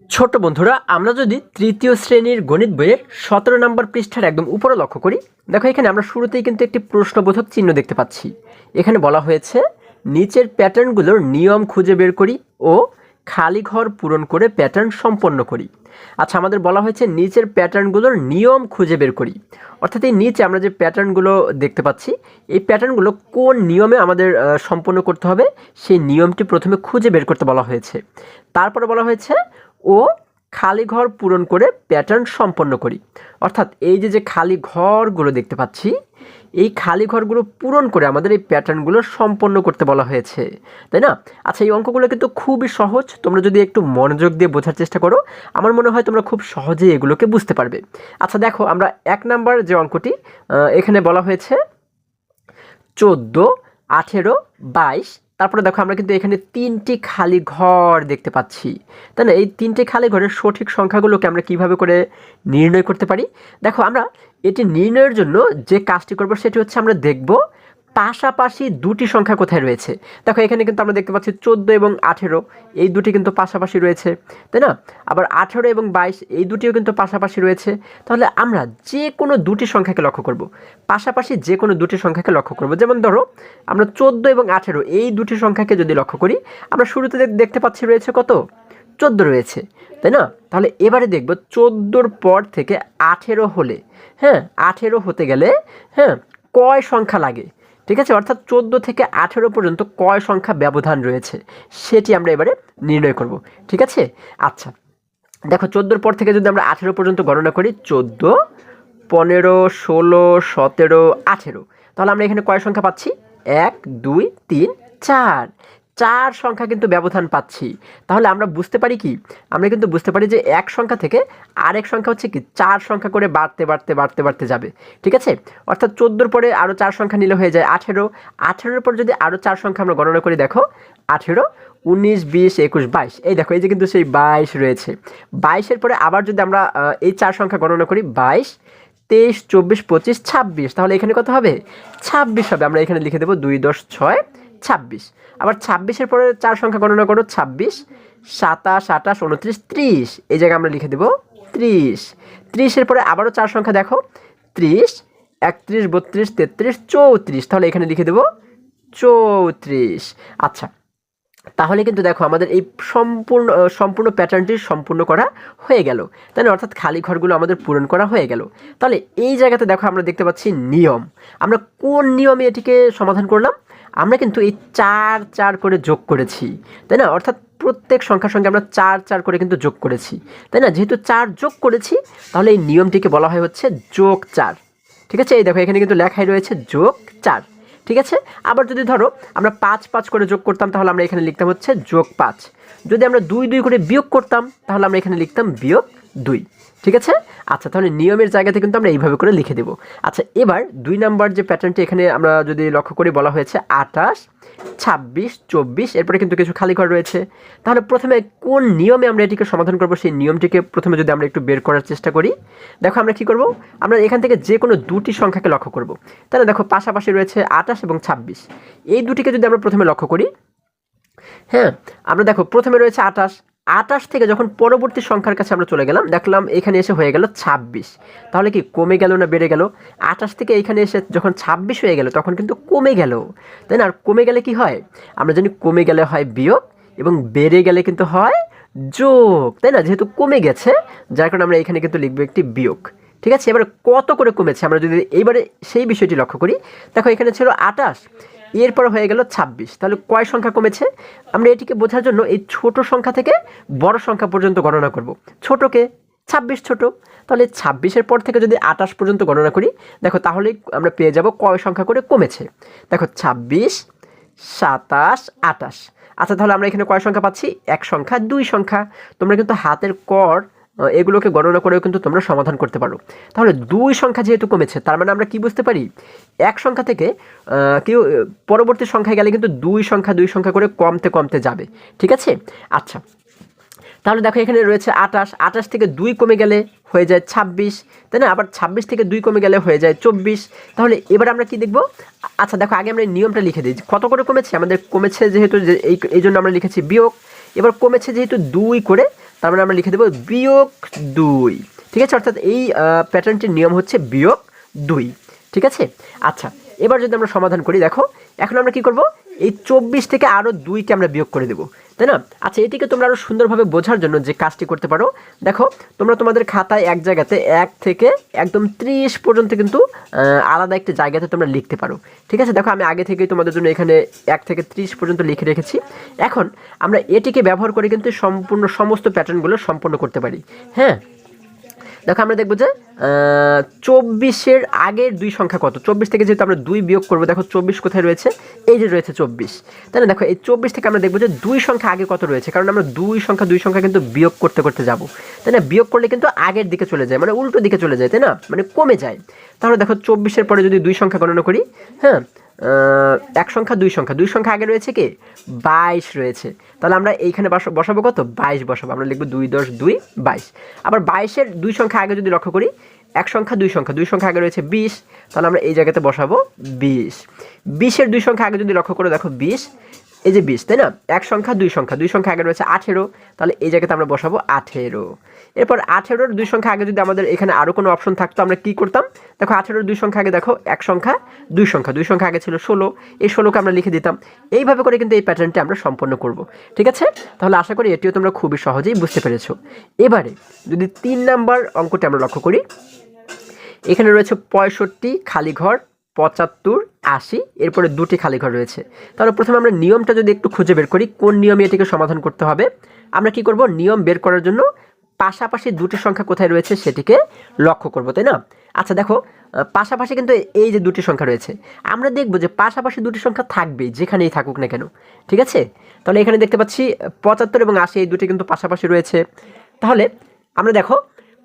ছোট বন্ধুরা, আমরা যদি তৃতীয় শ্রেণীর গণিত বইয়ের 17 নম্বর পৃষ্ঠার একদম উপরে লক্ষ্য করি, দেখো এখানে আমরা শুরুতেই কিন্তু একটি প্রশ্নবোধক চিহ্ন দেখতে পাচ্ছি। এখানে বলা হয়েছে নিচের প্যাটার্নগুলোর নিয়ম খুঁজে বের করি ও খালি ঘর পূরণ করে প্যাটার্ন সম্পন্ন করি। আচ্ছা, আমাদের বলা হয়েছে নিচের প্যাটার্নগুলোর নিয়ম খুঁজে বের করি, অর্থাৎ এই নিচে আমরা যে প্যাটার্নগুলো দেখতে পাচ্ছি, এই প্যাটার্নগুলো কোন নিয়মে আমাদের সম্পন্ন করতে হবে সেই নিয়মটি প্রথমে খুঁজে বের করতে বলা হয়েছে। তারপরে বলা হয়েছে ও খালি ঘর পূরণ করে প্যাটার্ন সম্পন্ন করি, অর্থাৎ এই যে খালি ঘরগুলো দেখতে পাচ্ছি, এই খালি ঘরগুলো পূরণ করে আমাদের এই প্যাটার্নগুলো সম্পন্ন করতে বলা হয়েছে, তাই না? আচ্ছা, এই অঙ্কগুলো কিন্তু খুবই সহজ। তোমরা যদি একটু মনোযোগ দিয়ে বোঝার চেষ্টা করো, আমার মনে হয় তোমরা খুব সহজেই এগুলোকে বুঝতে পারবে। আচ্ছা দেখো, আমরা 1 নাম্বার যে অঙ্কটি এখানে বলা হয়েছে 14, 18, 22। তারপরে দেখো আমরা কিন্তু এখানে 3টি খালি ঘর দেখতে পাচ্ছি, তাই না? এই 3টি খালি ঘরের সঠিক সংখ্যাগুলোকে আমরা কিভাবে করে নির্ণয় করতে পারি? দেখো, আমরা এটি নির্ণয়ের জন্য যে কাজটি করব সেটি হচ্ছে আমরা দেখব পাশাপাশি দুটি সংখ্যা কোথায় রয়েছে। দেখো এখানে কিন্তু আমরা দেখতে পাচ্ছি 14 এবং 18, এই দুটি কিন্তু পাশাপাশি রয়েছে, তাই না? আবার 18 এবং 22, এই দুটিও কিন্তু পাশাপাশি রয়েছে। তাহলে আমরা যে কোনো দুটি সংখ্যাকে লক্ষ্য করব, পাশাপাশি যে কোনো দুটি সংখ্যাকে লক্ষ্য করব। যেমন ধরো আমরা 14 এবং 18 এই দুটি সংখ্যাকে যদি লক্ষ্য করি, আমরা শুরুতে দেখতে পাচ্ছি রয়েছে কত? 14 রয়েছে, তাই না? তাহলে এবারে দেখব 14-র পর থেকে 18 হলে, হ্যাঁ 18 হতে গেলে হ্যাঁ কয় সংখ্যা লাগে, ঠিক আছে? অর্থাৎ 14 থেকে 18 পর্যন্ত কয় সংখ্যা ব্যবধান রয়েছে সেটি আমরা এবারে নির্ণয় করব, ঠিক আছে? আচ্ছা দেখো, 14-র পর থেকে যদি আমরা 18 পর্যন্ত গণনা করি, 14, 15, 16, 17, 18, তাহলে আমরা এখানে কয় সংখ্যা পাচ্ছি? 1, 2, 3, 4, 4 সংখ্যা কিন্তু ব্যবধান পাচ্ছি। তাহলে আমরা বুঝতে পারি কি, আমরা কিন্তু বুঝতে পারি যে এক সংখ্যা থেকে আরেক সংখ্যা হচ্ছে কি 4 সংখ্যা করে বাড়তে বাড়তে বাড়তে বাড়তে যাবে, ঠিক আছে? অর্থাৎ 14-র পরে আরও 4 সংখ্যা নিলে হয়ে যায় 18, 18-র পর যদি আরও 4 সংখ্যা আমরা গণনা করি, দেখো 18, 19, 20, 21, 22, এই দেখো এই যে কিন্তু সেই 22 রয়েছে। 22-এর পরে আবার যদি আমরা এই 4 সংখ্যা গণনা করি, 22, 23, 24, 25, 26, তাহলে এখানে কত হবে? 26 হবে। আমরা এখানে লিখে দেবো 2, 10, 6, 26। আবার 26-এর পরে 4 সংখ্যা গণনা করো, 26, 27, 28, 29, 30, এই জায়গায় আমরা লিখে দেবো 30। 30-এর পরে আবারও 4 সংখ্যা দেখো, 30, 31, 32, 33, 34, তাহলে এখানে লিখে দেবো 34। আচ্ছা, তাহলে কিন্তু দেখো আমাদের এই সম্পূর্ণ প্যাটার্নটি সম্পূর্ণ করা হয়ে গেল, তাই না? অর্থাৎ খালি ঘরগুলো আমাদের পূরণ করা হয়ে গেল। তাহলে এই জায়গাতে দেখো আমরা দেখতে পাচ্ছি নিয়ম। আমরা কোন নিয়মে এটিকে সমাধান করলাম? আমরা কিন্তু এই 4 4 করে যোগ করেছি, তাই না? অর্থাৎ প্রত্যেক সংখ্যার সঙ্গে আমরা 4 4 করে কিন্তু যোগ করেছি, তাই না? যেহেতু 4 যোগ করেছি, তাহলে এই নিয়মটিকে বলা হয় হচ্ছে যোগ 4, ঠিক আছে? এই দেখো এখানে কিন্তু লেখাই রয়েছে যোগ 4, ঠিক আছে? আবার যদি ধরো আমরা 5 5 করে যোগ করতাম, তাহলে আমরা এখানে লিখতাম হচ্ছে যোগ 5। যদি আমরা 2 2 করে বিয়োগ করতাম, তাহলে আমরা এখানে লিখতাম বিয়োগ 2, ঠিক আছে? আচ্ছা, তাহলে নিয়মের জায়গাতে কিন্তু আমরা এইভাবে করে লিখে দেব। আচ্ছা, এবার 2 নাম্বার যে প্যাটার্নটি এখানে আমরা যদি লক্ষ্য করি, বলা হয়েছে 28, 26, 24, এরপরে কিন্তু কিছু খালি ঘর রয়েছে। তাহলে প্রথমে কোন নিয়মে আমরা এটিকে সমাধান করব সেই নিয়মটিকে প্রথমে যদি আমরা একটু বের করার চেষ্টা করি, দেখো আমরা কি করব? আমরা এখান থেকে যে কোনো দুটি সংখ্যাকে লক্ষ্য করব। তাহলে দেখো পাশাপাশি রয়েছে 28 এবং 26, এই দুটিকে যদি আমরা প্রথমে লক্ষ্য করি, হ্যাঁ আমরা দেখো প্রথমে রয়েছে 28, 28 থেকে যখন পরবর্তী সংখ্যার কাছে আমরা চলে গেলাম, দেখলাম এখানে এসে হয়ে গেল 26, তাহলে কি কমে গেল না বেড়ে গেল? 28 থেকে এখানে এসে যখন 26 হয়ে গেল, তখন কিন্তু কমে গেল, তাই না? আর কমে গেলে কি হয়? আমরা জানি কমে গেলে হয় বিয়োগ, এবং বেড়ে গেলে কিন্তু হয় যোগ, তাই না? যেহেতু কমে গেছে, যার কারণে আমরা এখানে কিন্তু লিখবো একটি বিয়োগ, ঠিক আছে? এবার কত করে কমেছে আমরা যদি এইবারে সেই বিষয়টি লক্ষ্য করি, দেখো এখানে ছিল 28, এরপর হয়ে গেল 26, তাহলে কয় সংখ্যা কমেছে? আমরা এটিকে বোঝার জন্য এই ছোট সংখ্যা থেকে বড় সংখ্যা পর্যন্ত গণনা করব। ছোটকে 26 ছোট, তাহলে 26-এর পর থেকে যদি 28 পর্যন্ত গণনা করি, দেখো তাহলেই আমরা পেয়ে যাব কয় সংখ্যা করে কমেছে। দেখো 26, 27, 28। আচ্ছা, তাহলে আমরা এখানে কয় সংখ্যা পাচ্ছি? 1 সংখ্যা, 2 সংখ্যা। তোমরা কিন্তু হাতের কর এগুলোকে গণনা করেও কিন্তু তোমরা সমাধান করতে পারো। তাহলে 2 সংখ্যা যেহেতু কমেছে, তার মানে আমরা কি বুঝতে পারি? 1 সংখ্যা থেকে পরবর্তী সংখ্যায় গেলে কিন্তু 2 সংখ্যা 2 সংখ্যা করে কমতে কমতে যাবে, ঠিক আছে? আচ্ছা, তাহলে দেখো এখানে রয়েছে 28, 28 থেকে 2 কমে গেলে হয়ে যায় 26, তাই না? আবার 26 থেকে 2 কমে গেলে হয়ে যায় 24। তাহলে এবার আমরা কি দেখব? আচ্ছা দেখো, আগে আমরা নিয়মটা লিখে দিই, কত করে কমেছে। আমাদের কমেছে যেহেতু এই জন্য আমরা লিখেছি বিয়োগ। এবার কমেছে যেহেতু 2 করে, তার মানে আমরা লিখে দেবো -2। ঠিক আছে, অর্থাৎ এই প্যাটার্নটির নিয়ম হচ্ছে -2। ঠিক আছে, আচ্ছা এবার যদি আমরা সমাধান করি, দেখো এখন আমরা কি করব, এই 24 থেকে আরও 2কে আমরা বিয়োগ করে দেবো, তাই না? আচ্ছা এটিকে তোমরা আরও সুন্দরভাবে বোঝার জন্য যে কাজটি করতে পারো, দেখো তোমরা তোমাদের খাতায় এক জায়গাতে 1 থেকে একদম 30 পর্যন্ত কিন্তু আলাদা একটি জায়গাতে তোমরা লিখতে পারো। ঠিক আছে, দেখো আমি আগে থেকেই তোমাদের জন্য এখানে 1 থেকে 30 পর্যন্ত লিখে রেখেছি। এখন আমরা এটিকে ব্যবহার করে কিন্তু সমস্ত প্যাটার্নগুলো সম্পন্ন করতে পারি। হ্যাঁ, দেখো আমরা দেখবো যে 24-এর আগের 2 সংখ্যা কত। 24 থেকে যেহেতু আমরা 2 বিয়োগ করবো, দেখো 24 কোথায় রয়েছে, এই যে রয়েছে 24, তাই না? দেখো এই 24 থেকে আমরা দেখবো যে 2 সংখ্যা আগে কত রয়েছে, কারণ আমরা 2 সংখ্যা কিন্তু বিয়োগ করতে করতে যাবো, তাই না? বিয়োগ করলে কিন্তু আগের দিকে চলে যায়, মানে উল্টো দিকে চলে যায়, তাই না? মানে কমে যায়। তাহলে দেখো 24-এর পরে যদি 2 সংখ্যা গণনা করি, হ্যাঁ, 1 সংখ্যা 2 সংখ্যা আগে রয়েছে কি 22 রয়েছে, তাহলে আমরা এইখানে বসাবো কত, 22 বসাবো। আমরা লিখবো 2 × 2 = 22। আবার 22-এর 2 সংখ্যা আগে যদি লক্ষ্য করি, 1 সংখ্যা 2 সংখ্যা আগে রয়েছে 20, তাহলে আমরা এই জায়গাতে বসাবো 20। 20-এর 2 সংখ্যা আগে যদি লক্ষ্য করো, দেখো 20, এই যে 20, তাই না? 1 সংখ্যা 2 সংখ্যা আগে রয়েছে 18, তাহলে এই জায়গাতে আমরা বসাবো 18। এরপর 18-এর 2 সংখ্যা আগে যদি আমাদের এখানে আরও কোনো অপশন থাকতো, আমরা কি করতাম, দেখো 18-এর 2 সংখ্যা আগে, দেখো 1 সংখ্যা 2 সংখ্যা আগে ছিল 16, এই 16কে আমরা লিখে দিতাম। এইভাবে করে কিন্তু এই প্যাটার্নটি আমরা সম্পন্ন করব। ঠিক আছে, তাহলে আশা করি এটিও তোমরা খুবই সহজেই বুঝতে পেরেছো। এবারে যদি 3 নাম্বার অঙ্কটি আমরা লক্ষ্য করি, এখানে রয়েছে 65 খালি ঘর, 75, 80, এরপরে 2টি খালি ঘর রয়েছে। তাহলে প্রথমে আমরা নিয়মটা যদি একটু খুঁজে বের করি, কোন নিয়মে এটিকে সমাধান করতে হবে, আমরা কি করব, নিয়ম বের করার জন্য পাশাপাশি 2টি সংখ্যা কোথায় রয়েছে সেটিকে লক্ষ্য করব, তাই না? আচ্ছা দেখো পাশাপাশি কিন্তু এই যে 2টি সংখ্যা রয়েছে, আমরা দেখব যে পাশাপাশি 2টি সংখ্যা থাকবেই যেখানেই থাকুক না কেন। ঠিক আছে, তাহলে এখানে দেখতে পাচ্ছি 75 এবং 80 এই দুটি কিন্তু পাশাপাশি রয়েছে। তাহলে আমরা দেখো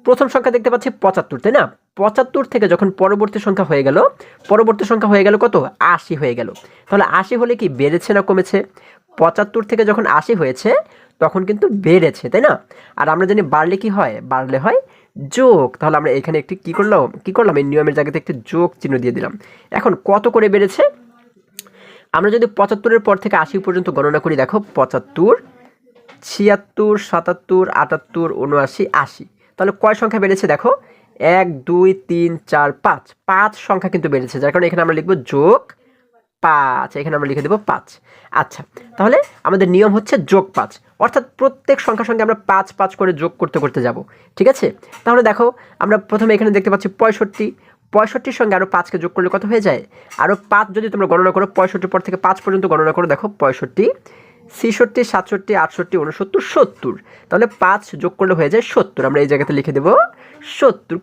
প্রথম সংখ্যা দেখতে পাচ্ছি 75, তাই না? 75 থেকে যখন পরবর্তী সংখ্যা হয়ে গেল কত, 80 হয়ে গেল। তাহলে 80 হলে কি বেড়েছে না কমেছে? 75 থেকে যখন 80 হয়েছে তখন কিন্তু বেড়েছে, তাই না? আর আমরা জানি বাড়লে কি হয়, বাড়লে হয় যোগ। তাহলে আমরা এখানে একটি কি করলাম, এই নিয়মের জায়গাতে একটি যোগ চিহ্ন দিয়ে দিলাম। এখন কত করে বেড়েছে, আমরা যদি 75-এর পর থেকে 80 পর্যন্ত গণনা করি, দেখো 75, 76, 77, 78, 79, 80, তাহলে কয় সংখ্যা বেড়েছে, দেখো 1 2 3 4 5 সংখ্যা কিন্তু বেড়েছে, যার কারণে এখানে আমরা লিখবো যোগ 5, এখানে আমরা লিখে দেবো 5। আচ্ছা, তাহলে আমাদের নিয়ম হচ্ছে যোগ 5, অর্থাৎ প্রত্যেক সংখ্যার সঙ্গে আমরা 5 5 করে যোগ করতে করতে যাব। ঠিক আছে, তাহলে দেখো আমরা প্রথমে এখানে দেখতে পাচ্ছি 65-এর সঙ্গে আরও 5কে যোগ করলে কত হয়ে যায়, আরও 5 যদি তোমরা গণনা করো, 65 পর থেকে 5 পর্যন্ত গণনা করো, দেখো 65, 66, 67, 68, 69, 70, তাহলে 5 যোগ করলে হয়ে যায় 70। আমরা এই জায়গাতে লিখে দেবো 70।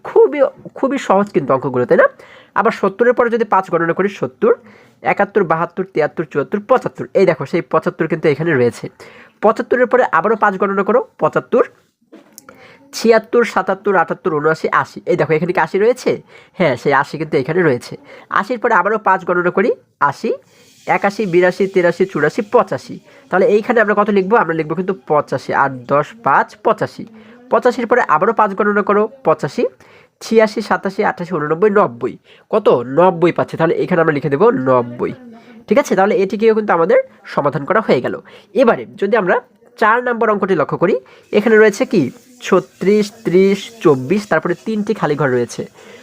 খুবই সহজ কিন্তু অঙ্কগুলো, তাই না? আবার 70-এর পরে যদি 5 গণনা করি, 70, 71, 72, 73, 74, 75, এই দেখো সেই 75 কিন্তু এখানে রয়েছে। 75-এর পরে আবারও 5 গণনা করো, 75, 76, 77, 78, 79, 80, এই দেখো এখানে কি 80 রয়েছে? হ্যাঁ, সেই 80 কিন্তু এখানে রয়েছে। 80-র পরে আবারও 5 গণনা করি, 80, 81, 82, 83, 84, 85, তাহলে এইখানে আমরা কত লিখবো, আমরা লিখবো কিন্তু 85, 8 10 5 85। 85-এর পরে আবারও 5 গণনা করো, 85, 86, 87, 88, 89, 90, কত 90 পাচ্ছে, তাহলে এখানে আমরা লিখে দেবো 90। ঠিক আছে, তাহলে এটিকেও কিন্তু আমাদের সমাধান করা হয়ে গেল। এবারে যদি আমরা 4 নম্বর অঙ্কটি লক্ষ্য করি, এখানে রয়েছে কি 36, 30, 24, তারপরে 3টি খালি ঘর রয়েছে।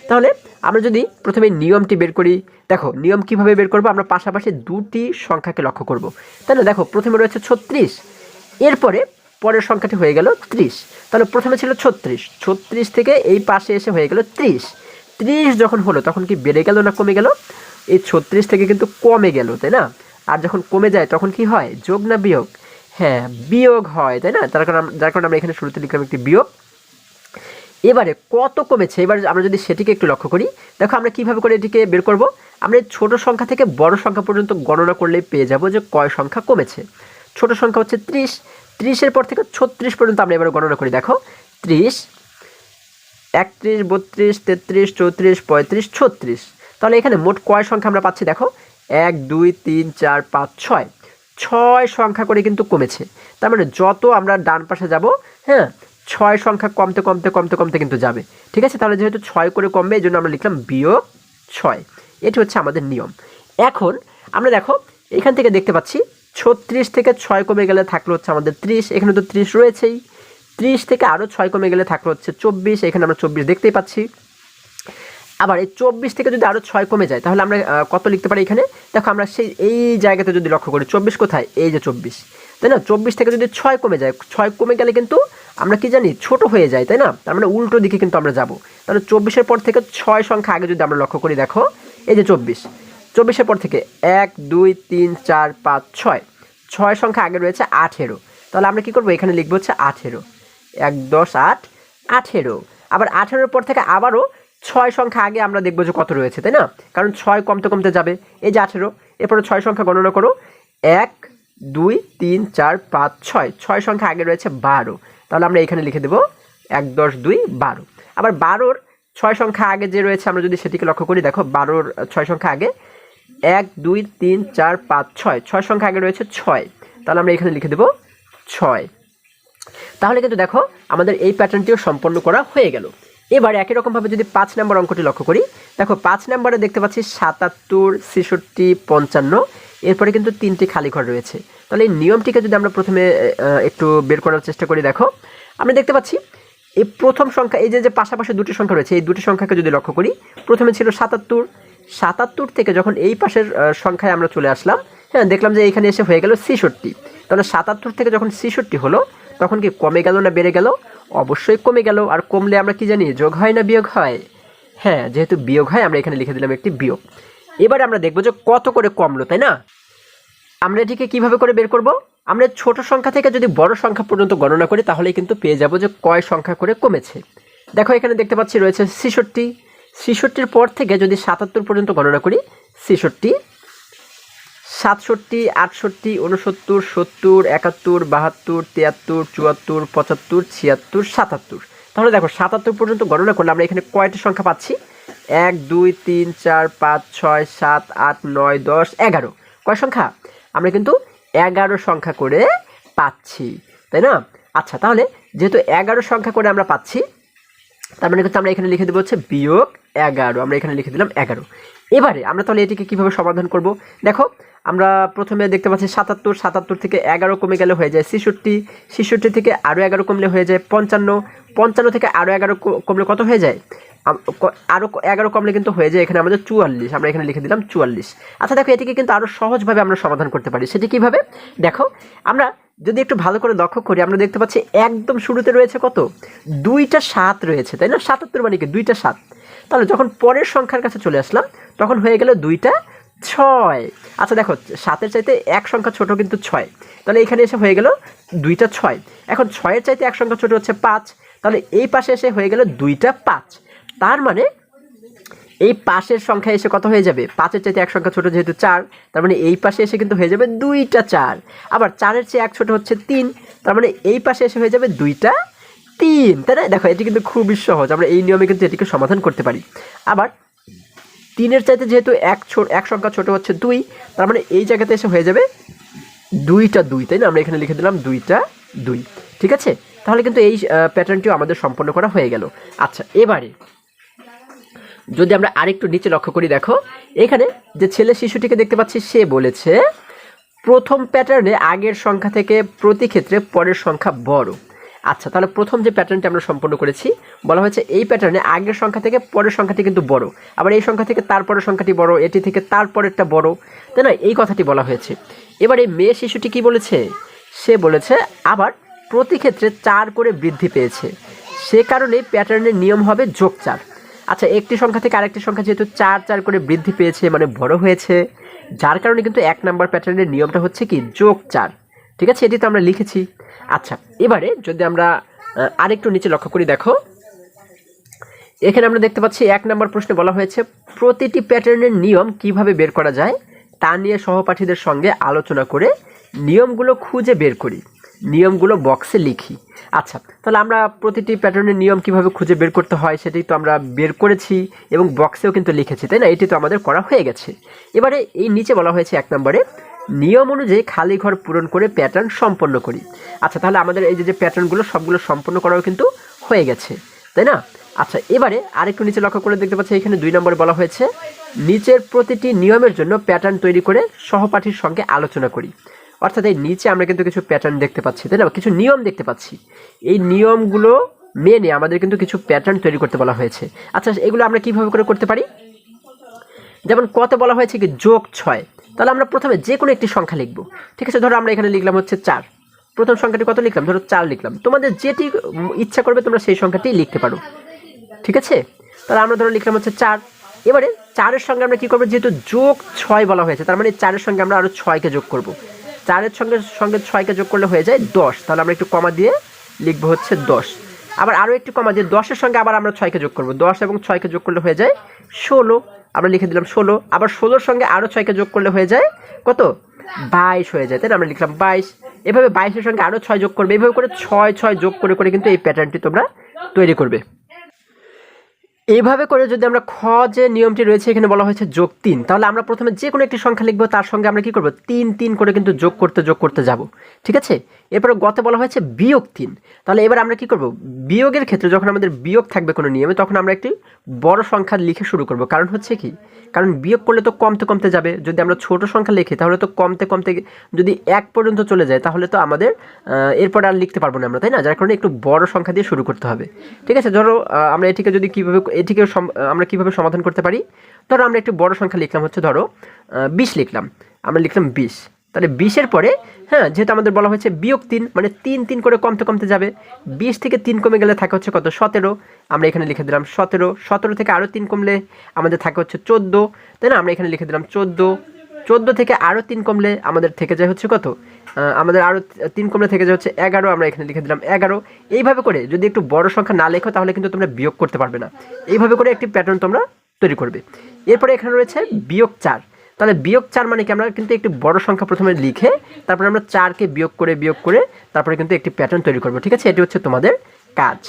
তাহলে আমরা যদি প্রথমে নিয়মটি বের করি, দেখো নিয়ম কিভাবে বের করব, আমরা পাশাপাশি 2টি সংখ্যাকে লক্ষ্য করব, তাই না? দেখো প্রথমে রয়েছে 36, এরপরে পরের সংখ্যাটি হয়ে গেল 30, তাহলে প্রথমে ছিল 36 থেকে এই পাশে এসে হয়ে গেল 30 যখন হলো তখন কি বেড়ে গেল না কমে গেল? এই 36 থেকে কিন্তু কমে গেল, তাই না? আর যখন কমে যায় তখন কি হয়, যোগ না বিয়োগ? হ্যাঁ, বিয়োগ হয়, তাই না? যার কারণে আমরা এখানে শুরুতে লিখলাম একটি বিয়োগ। এবারে কত কমেছে, এবার আমরা যদি সেটিকে একটু লক্ষ্য করি, দেখো আমরা কিভাবে করে এটিকে বের করব, আমরা ছোট সংখ্যা থেকে বড় সংখ্যা পর্যন্ত গণনা করলেই পেয়ে যাব যে কয় সংখ্যা কমেছে। ছোট সংখ্যা হচ্ছে 30, 30-এর পর থেকে 36 পর্যন্ত আমরা এবার গণনা করি, দেখো 30, 31, 32, 33, 34, 35, 36, তাহলে এখানে মোট কয় সংখ্যা আমরা পাচ্ছি, দেখো 1 2 3 4 5 6 সংখ্যা করে কিন্তু কমেছে। তার মানে যত আমরা ডান পাশে যাব, হ্যাঁ, 6 সংখ্যা কমতে কমতে কমতে কমতে কিন্তু যাবে। ঠিক আছে, তাহলে যেহেতু 6 করে কমবে এই জন্য আমরা লিখলাম বিয়োগ 6, এটি হচ্ছে আমাদের নিয়ম। এখন আমরা দেখো এখান থেকে দেখতে পাচ্ছি 36 থেকে 6 কমে গেলে থাকলো হচ্ছে আমাদের 30, এখানে তো 30 রয়েছেই, 30 থেকে আরও 6 কমে গেলে থাকলো হচ্ছে 24, এখানে আমরা 24 দেখতেই পাচ্ছি। আবার এই 24 থেকে যদি আরও 6 কমে যায় তাহলে আমরা কত লিখতে পারি এখানে? দেখো আমরা সেই এই জায়গাতে যদি লক্ষ্য করি 24 কোথায়, এই যে 24, তাই না? 24 থেকে যদি 6 কমে যায়, 6 কমে গেলে কিন্তু আমরা কি জানি ছোট হয়ে যায়, তাই না? তার মানে উল্টো দিকে কিন্তু আমরা যাব। তাহলে 24-এর পর থেকে 6 সংখ্যা আগে যদি আমরা লক্ষ্য করি, দেখো এই যে 24-এর পর থেকে 1 2 3 4 5 6, 6 সংখ্যা আগে রয়েছে 18। তাহলে আমরা কি করবো, এখানে লিখবো হচ্ছে 18, 1 10 8 18। আবার 18-এর পর থেকে আবারও 6 সংখ্যা আগে আমরা দেখবো যে কত রয়েছে, তাই না? কারণ 6 কমতে কমতে যাবে, এই যে 18, এরপরে 6 সংখ্যা গণনা করো, 1 2 3 4 5 6, 6 সংখ্যা আগে রয়েছে 12। তাহলে আমরা এখানে লিখে দেবো 1 10 2 12। আবার 12-র 6 সংখ্যা আগে যে রয়েছে আমরা যদি সেটিকে লক্ষ্য করি, দেখো 12-র 6 সংখ্যা আগে 1 2 3 4 5 6, 6 সংখ্যা আগে রয়েছে 6। তাহলে আমরা এখানে লিখে দেবো 6। তাহলে কিন্তু দেখো আমাদের এই প্যাটার্নটিও সম্পন্ন করা হয়ে গেল। এবার একই রকমভাবে যদি 5 নম্বর অঙ্কটি লক্ষ্য করি, দেখো 5 নম্বরে দেখতে পাচ্ছি 77 66 55, এরপরে কিন্তু 3টি খালি ঘর রয়েছে। তাহলে এই নিয়মটিকে যদি আমরা প্রথমে একটু বের করার চেষ্টা করি, দেখো আমরা দেখতে পাচ্ছি এই প্রথম সংখ্যা, এই যে পাশাপাশি দুটি সংখ্যা রয়েছে, এই দুটি সংখ্যাকে যদি লক্ষ্য করি, প্রথমে ছিল 77, 77 থেকে যখন এই পাশের সংখ্যায় আমরা চলে আসলাম, হ্যাঁ দেখলাম যে এইখানে এসে হয়ে গেল 66। তাহলে 77 থেকে যখন 66 হলো তখন কি কমে গেল না বেড়ে গেল? অবশ্যই কমে গেল। আর কমলে আমরা কি জানি, যোগ হয় না বিয়োগ হয়? হ্যাঁ, যেহেতু বিয়োগ হয় আমরা এখানে লিখে দিলাম একটি বিয়োগ। এবারে আমরা দেখবো যে কত করে কমলো, তাই না? আমরা এটিকে কিভাবে করে বের করব? আমরা ছোট সংখ্যা থেকে যদি বড় সংখ্যা পর্যন্ত গণনা করি তাহলেই কিন্তু পেয়ে যাব যে কয় সংখ্যা করে কমেছে। দেখো এখানে দেখতে পাচ্ছি রয়েছে 66, 66-র পর থেকে যদি 77 পর্যন্ত গণনা করি, 66 67 68 69 70 71 72 73 74 75 76 77। তাহলে দেখো 77 পর্যন্ত গণনা করলে আমরা এখানে কয়টি সংখ্যা পাচ্ছি? 1 2 3 4 5 6 7 8 9 10 11। কয় সংখ্যা? আমরা কিন্তু 11 সংখ্যা করে পাচ্ছি, তাই না? আচ্ছা, তাহলে যেহেতু 11 সংখ্যা করে আমরা পাচ্ছি, তার মানে কিন্তু আমরা এখানে লিখে দেবো হচ্ছে বিয়োগ 11। আমরা এখানে লিখে দিলাম 11। এবারে আমরা তাহলে এটিকে কিভাবে সমাধান করব? দেখো আমরা প্রথমে দেখতে পাচ্ছি 77, 77 থেকে 11 কমে গেলে হয়ে যায় 66, 66 থেকে আরও 11 কমলে হয়ে যায় 55, 55 থেকে আরও 11 কমলে কত হয়ে যায়? আরও 11 কমলে কিন্তু হয়ে যায় এখানে আমাদের 44। আমরা এখানে লিখে দিলাম 44। আচ্ছা দেখো, এটিকে কিন্তু আরও সহজভাবে আমরা সমাধান করতে পারি। সেটি কীভাবে? দেখো আমরা যদি একটু ভালো করে লক্ষ্য করি, আমরা দেখতে পাচ্ছি একদম শুরুতে রয়েছে কত? 2টা 7 রয়েছে, তাই না? 77 মানে কি 2টা 7। তাহলে যখন পরের সংখ্যার কাছে চলে আসলাম তখন হয়ে গেল 2টা 6। আচ্ছা দেখো, 7-এর চাইতে এক সংখ্যা ছোট কিন্তু 6, তাহলে এখানে এসে হয়ে গেল 2টা 6। এখন 6-এর চাইতে এক সংখ্যা ছোট হচ্ছে 5, তাহলে এই পাশে এসে হয়ে গেল 2টা 5। তার মানে এই পাশের সংখ্যা এসে কত হয়ে যাবে? 5-এর চাইতে এক সংখ্যা ছোট যেহেতু 4, তার মানে এই পাশে এসে কিন্তু হয়ে যাবে 2টা 4। আবার 4-এর চেয়ে এক ছোট হচ্ছে 3, তার মানে এই পাশে এসে হয়ে যাবে 2টা 3, তাই না? দেখো এটি কিন্তু খুবই সহজ, আমরা এই নিয়মে কিন্তু এটিকে সমাধান করতে পারি। আবার 3-এর চাইতে যেহেতু এক সংখ্যা ছোট হচ্ছে 2, তার মানে এই জায়গাতে এসে হয়ে যাবে 2টা 2, তাই না? আমরা এখানে লিখে দিলাম 2টা 2। ঠিক আছে, তাহলে কিন্তু এই প্যাটার্নটিও আমাদের সম্পন্ন করা হয়ে গেল। আচ্ছা, এবারে যদি আমরা আরেকটু নিচে লক্ষ্য করি, দেখো এখানে যে ছেলে শিশুটিকে দেখতে পাচ্ছি, সে বলেছে প্রথম প্যাটার্নে আগের সংখ্যা থেকে প্রতি ক্ষেত্রে পরের সংখ্যা বড়। আচ্ছা, তাহলে প্রথম যে প্যাটার্নটি আমরা সম্পন্ন করেছি, বলা হয়েছে এই প্যাটার্নে আগের সংখ্যা থেকে পরের সংখ্যাটি কিন্তু বড়, আবার এই সংখ্যা থেকে তারপরের সংখ্যাটি বড়, এটি থেকে তারপরেরটা বড়, তাই না? এই কথাটি বলা হয়েছে। এবার এই মেয়ে শিশুটি কি বলেছে? সে বলেছে আবার প্রতি ক্ষেত্রে 4 করে বৃদ্ধি পেয়েছে, সে কারণে প্যাটার্নের নিয়ম হবে যোগ 4। আচ্ছা, একটি সংখ্যা থেকে আরেকটি সংখ্যা যেহেতু 4 4 করে বৃদ্ধি পেয়েছে মানে বড় হয়েছে, যার কারণে কিন্তু 1 নম্বর প্যাটার্নের নিয়মটা হচ্ছে কি যোগ 4। ঠিক আছে, এটি তো আমরা লিখেছি। আচ্ছা, এবারে যদি আমরা আরেকটু নিচে লক্ষ্য করি, দেখো এখানে আমরা দেখতে পাচ্ছি 1 নম্বর প্রশ্নে বলা হয়েছে প্রতিটি প্যাটার্নের নিয়ম কিভাবে বের করা যায় তা নিয়ে সহপাঠীদের সঙ্গে আলোচনা করে নিয়মগুলো খুঁজে বের করি, নিয়মগুলো বক্সে লিখি। আচ্ছা, তাহলে আমরা প্রতিটি প্যাটার্নের নিয়ম কিভাবে খুঁজে বের করতে হয় সেটাই তো আমরা বের করেছি এবং বক্সেও কিন্তু লিখেছি, তাই না? এটি তো আমাদের করা হয়ে গেছে। এবারে এই নিচে বলা হয়েছে 1 নম্বরে নিয়ম অনুযায়ী খালি ঘর পূরণ করে প্যাটার্ন সম্পন্ন করি। আচ্ছা, তাহলে আমাদের এই যে প্যাটার্নগুলো সবগুলো সম্পন্ন করাও কিন্তু হয়ে গেছে, তাই না? আচ্ছা, এবারে আরেকটু নিচে লক্ষ্য করে দেখতে পাচ্ছি এখানে 2 নম্বরে বলা হয়েছে নিচের প্রতিটি নিয়মের জন্য প্যাটার্ন তৈরি করে সহপাঠীর সঙ্গে আলোচনা করি। অর্থাৎ এই নিচে আমরা কিন্তু কিছু প্যাটার্ন দেখতে পাচ্ছি, তাই না, কিছু নিয়ম দেখতে পাচ্ছি। এই নিয়মগুলো মেনে আমাদের কিন্তু কিছু প্যাটার্ন তৈরি করতে বলা হয়েছে। আচ্ছা, এগুলো আমরা কীভাবে করে করতে পারি? যেমন কত বলা হয়েছে কি যোগ 6, তাহলে আমরা প্রথমে যে কোনো একটি সংখ্যা লিখব। ঠিক আছে, ধরো আমরা এখানে লিখলাম হচ্ছে 4, প্রথম সংখ্যাটি কত লিখলাম, ধরো 4 লিখলাম। তোমাদের যেটি ইচ্ছা করবে তোমরা সেই সংখ্যাটি লিখতে পারো। ঠিক আছে, তাহলে আমরা ধরো লিখলাম হচ্ছে 4। এবারে 4-এর সঙ্গে আমরা কী করবো, যেহেতু যোগ 6 বলা হয়েছে, তার মানে 4-এর সঙ্গে আমরা আরও 6কে যোগ করব। 4-এর সঙ্গে 6কে যোগ করলে হয়ে যায় 10, তাহলে আমরা একটু কমা দিয়ে লিখবো হচ্ছে 10। আবার আরও একটু কমা দিয়ে 10-এর সঙ্গে আবার আমরা 6কে যোগ করব, 10 এবং 6কে যোগ করলে হয়ে যায় 16, আমরা লিখে দিলাম 16। আবার 16-এর সঙ্গে আরও 6কে যোগ করলে হয়ে যায় কত, 22 হয়ে যায়, তাই না, আমরা লিখলাম 22। এভাবে 22-এর সঙ্গে আরও 6 যোগ করবে, এভাবে করে 6 যোগ করে করে কিন্তু এই প্যাটার্নটি তোমরা তৈরি করবে। এইভাবে করে যদি আমরা খ যে নিয়মটি রয়েছে এখানে বলা হয়েছে যোগ 3, তাহলে আমরা প্রথমে যে কোনো একটি সংখ্যা লিখবো, তার সঙ্গে আমরা কি করব, 3 করে কিন্তু যোগ করতে যাব। ঠিক আছে, এরপরে গতে বলা হয়েছে বিয়োগ 3, তাহলে এবার আমরা কি করব, বিয়োগের ক্ষেত্রে যখন আমাদের বিয়োগ থাকবে কোনো নিয়মে, তখন আমরা একটি বড় সংখ্যা লিখে শুরু করব। কারণ হচ্ছে কি, কারণ বিয়োগ করলে তো কমতে যাবে। যদি আমরা ছোট সংখ্যা লিখি তাহলে তো কমতে যদি 1 পর্যন্ত চলে যায়, তাহলে তো আমাদের এরপর আর লিখতে পারবো না আমরা, তাই না, যার কারণে একটু বড় সংখ্যা দিয়ে শুরু করতে হবে। ঠিক আছে, ধরো আমরা এটিকে যদি আমরা কীভাবে সমাধান করতে পারি, ধরো আমরা একটু বড় সংখ্যা লিখলাম হচ্ছে, ধরো 20 লিখলাম, আমরা লিখলাম 20। তাহলে 20-এর পরে যেহেতু আমাদের বলা হয়েছে বিয়োগ 3, মানে 3 করে কমতে যাবে। 20 থেকে 3 কমে গেলে থাকে হচ্ছে কত, 17, আমরা এখানে লিখে দিলাম 17। 17 থেকে আরও 3 কমলে আমাদের থাকে হচ্ছে 14, তাই না, আমরা এখানে লিখে দিলাম 14। 14 থেকে আরও 3 কমলে আমাদের থেকে যায় হচ্ছে কত, আমাদের আরও 3 কমলে থেকে যায় হচ্ছে 11, আমরা এখানে লিখে দিলাম 11। এইভাবে করে যদি একটু বড় সংখ্যা না লেখো তাহলে কিন্তু তোমরা বিয়োগ করতে পারবে না। এইভাবে করে একটি প্যাটার্ন তোমরা তৈরি করবে। এরপরে এখানে রয়েছে বিয়োগ 4, তাহলে বিয়োগ 4 মানে কি, আমরা কিন্তু একটি বড় সংখ্যা প্রথমে লিখে তারপরে আমরা 4কে বিয়োগ করে তারপরে কিন্তু একটি প্যাটার্ন তৈরি করবো। ঠিক আছে, এটি হচ্ছে তোমাদের কাজ।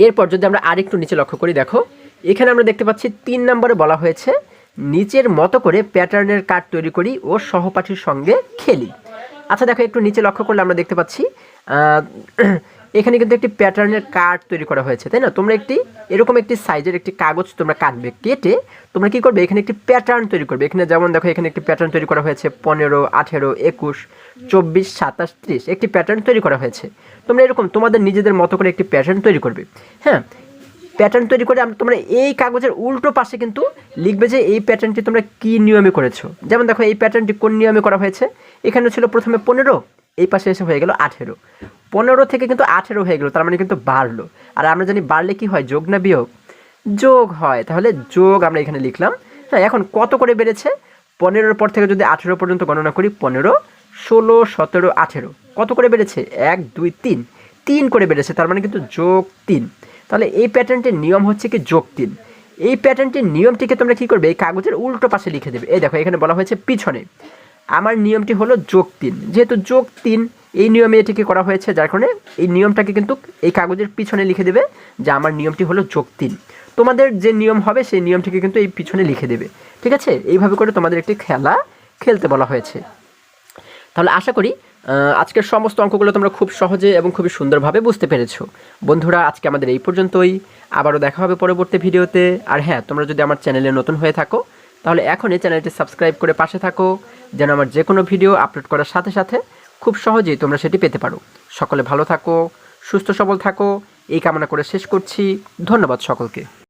এরপর যদি আমরা আরেকটু নিচে লক্ষ্য করি, দেখো এখানে আমরা দেখতে পাচ্ছি 3 নম্বরে বলা হয়েছে নিচের মতো করে প্যাটার্নের কার্ড তৈরি করি ও সহপাঠীর সঙ্গে খেলি। আচ্ছা দেখো, একটু নিচে লক্ষ্য করলে আমরা দেখতে পাচ্ছি এখানে কিন্তু একটি প্যাটার্নের কার্ড তৈরি করা হয়েছে, তাই না। তোমরা এরকম একটি সাইজের একটি কাগজ তোমরা কাটবে, কেটে তোমরা কি করবে, এখানে একটি প্যাটার্ন তৈরি করবে। এখানে যেমন দেখো, এখানে একটি প্যাটার্ন তৈরি করা হয়েছে 15, 18, 21, 24, 27, 30 একটি প্যাটার্ন তৈরি করা হয়েছে। তোমরা এরকম তোমাদের নিজেদের মতো করে একটি প্যাটার্ন তৈরি করবে। প্যাটার্ন তৈরি করে তোমরা এই কাগজের উল্টো পাশে কিন্তু লিখবে যে এই প্যাটার্নটি তোমরা কী নিয়মে করেছো। যেমন দেখো, এই প্যাটার্নটি কোন নিয়মে করা হয়েছে, এখানে ছিল প্রথমে 15, এই পাশে এসে হয়ে গেল 18, 15 থেকে কিন্তু 18 হয়ে গেল, তার মানে কিন্তু বাড়লো। আর আমরা জানি বাড়লে কি হয়, যোগ না বিয়োগ, যোগ হয়, তাহলে যোগ আমরা এখানে লিখলাম। এখন কত করে বেড়েছে, 15-এর পর থেকে যদি 18 পর্যন্ত গণনা করি, 15, 16, 17, 18 কত করে বেড়েছে, 1, 2, 3 করে বেড়েছে, তার মানে কিন্তু যোগ 3। তাহলে এই প্যাটার্নটির নিয়ম হচ্ছে কি যোগ 3। এই প্যাটার্নটির নিয়মটিকে তোমরা কী করবে, এই কাগজের উল্টো পাশে লিখে দেবে। এই দেখো, এখানে বলা হয়েছে পিছনে, আমার নিয়মটি হলো যোগ 3, যেহেতু যোগ 3 এই নিয়মে এটিকে করা হয়েছে, যার কারণে এই নিয়মটাকে কিন্তু এই কাগজের পিছনে লিখে দেবে যে আমার নিয়মটি হলো যোগ 3। তোমাদের যে নিয়ম হবে সেই নিয়মটিকে কিন্তু এই পিছনে লিখে দেবে। ঠিক আছে, এইভাবে করে তোমাদের একটি খেলা খেলতে বলা হয়েছে। তাহলে আশা করি আজকের সমস্ত অঙ্কগুলো তোমরা খুব সহজে এবং খুবই সুন্দরভাবে বুঝতে পেরেছো। বন্ধুরা, আজকে আমাদের এই পর্যন্তই, আবারও দেখা হবে পরবর্তী ভিডিওতে। আর হ্যাঁ, তোমরা যদি আমার চ্যানেলে নতুন হয়ে থাকো তাহলে এখনই চ্যানেলটি সাবস্ক্রাইব করে পাশে থাকো, যেন আমার যে কোনো ভিডিও আপলোড করার সাথে সাথে খুব সহজেই তোমরা সেটি পেতে পারো। সকলে ভালো থাকো, সুস্থ সবল থাকো, এই কামনা করে শেষ করছি। ধন্যবাদ সকলকে।